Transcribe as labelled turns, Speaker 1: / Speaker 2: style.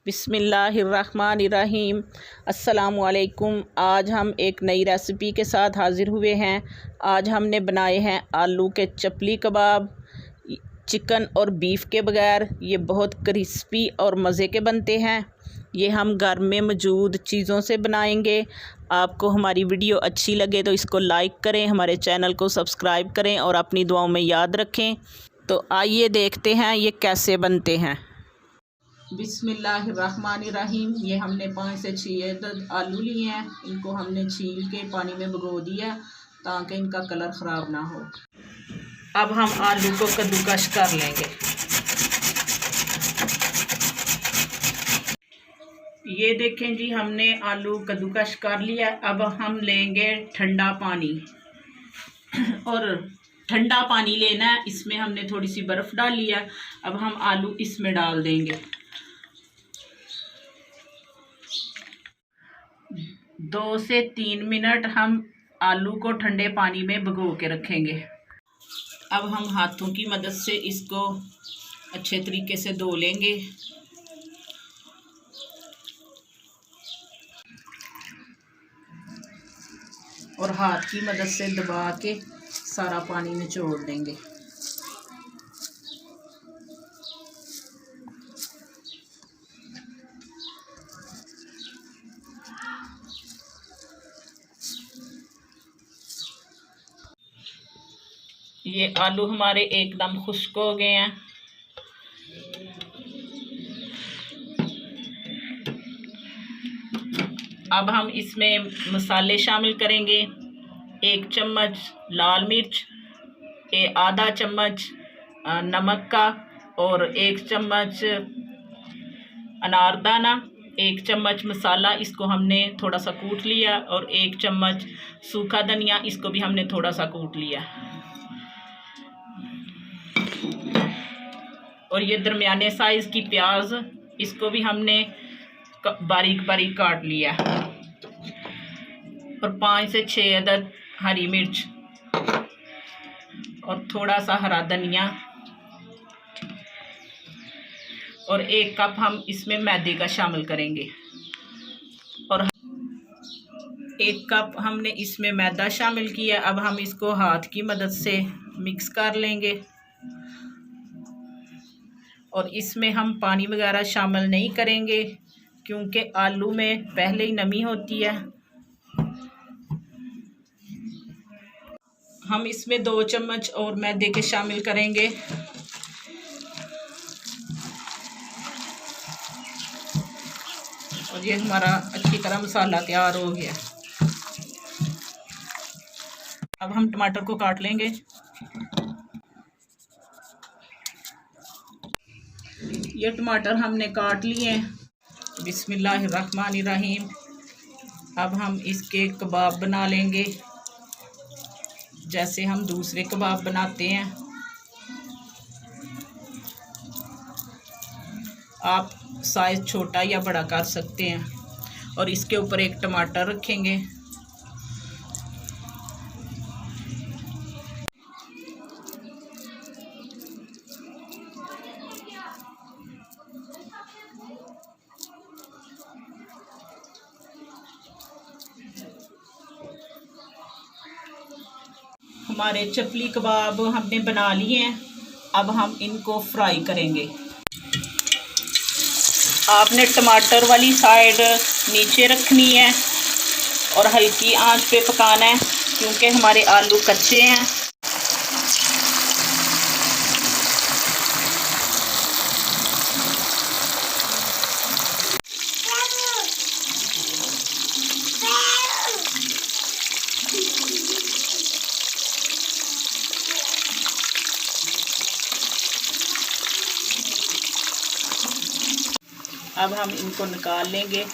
Speaker 1: बिस्मिल्लाहिर्रहमानिर्रहीम। अस्सलामुअलैकुम। आज हम एक नई रेसिपी के साथ हाज़िर हुए हैं। आज हमने बनाए हैं आलू के चपली कबाब, चिकन और बीफ के बगैर। ये बहुत क्रिस्पी और मज़े के बनते हैं। ये हम घर में मौजूद चीज़ों से बनाएंगे। आपको हमारी वीडियो अच्छी लगे तो इसको लाइक करें, हमारे चैनल को सब्सक्राइब करें और अपनी दुआओं में याद रखें। तो आइए देखते हैं ये कैसे बनते हैं। बिस्मिल्लाहिर्रहमानिर्रहीम। ये हमने 5 से 6 अदद आलू लिए हैं। इनको हमने छील के पानी में भिगो दिया ताकि इनका कलर ख़राब ना हो। अब हम आलू को कद्दूकस कर लेंगे। ये देखें जी, हमने आलू कद्दूकस कर लिया। अब हम लेंगे ठंडा पानी और ठंडा पानी लेना है। इसमें हमने थोड़ी सी बर्फ़ डाल लिया। अब हम आलू इसमें डाल देंगे। 2 से 3 मिनट हम आलू को ठंडे पानी में भिगो के रखेंगे। अब हम हाथों की मदद से इसको अच्छे तरीके से धो लेंगे। और हाथ की मदद से दबा के सारा पानी निचोड़ देंगे। ये आलू हमारे एकदम खुश्क हो गए हैं। अब हम इसमें मसाले शामिल करेंगे। 1 चम्मच लाल मिर्च, आधा चम्मच नमक का और 1 चम्मच अनारदाना, 1 चम्मच मसाला, इसको हमने थोड़ा सा कूट लिया, और 1 चम्मच सूखा धनिया, इसको भी हमने थोड़ा सा कूट लिया। और ये दरमियाने साइज़ की प्याज, इसको भी हमने बारीक बारीक काट लिया। और 5 से 6 अदद हरी मिर्च और थोड़ा सा हरा धनिया। और 1 कप हम इसमें मैदे का शामिल करेंगे। और 1 कप हमने इसमें मैदा शामिल किया। अब हम इसको हाथ की मदद से मिक्स कर लेंगे। और इसमें हम पानी वगैरह शामिल नहीं करेंगे क्योंकि आलू में पहले ही नमी होती है। हम इसमें 2 चम्मच और मैदे के शामिल करेंगे। और ये हमारा अच्छी तरह मसाला तैयार हो गया। अब हम टमाटर को काट लेंगे। ये टमाटर हमने काट लिए हैं। बिस्मिल्लाहिर्रहमानिर्रहीम। अब हम इसके कबाब बना लेंगे जैसे हम दूसरे कबाब बनाते हैं। आप साइज़ छोटा या बड़ा कर सकते हैं। और इसके ऊपर 1 टमाटर रखेंगे। हमारे चपली कबाब हमने बना लिए हैं। अब हम इनको फ्राई करेंगे। आपने टमाटर वाली साइड नीचे रखनी है और हल्की आंच पे पकाना है क्योंकि हमारे आलू कच्चे हैं। अब हम इनको निकाल लेंगे।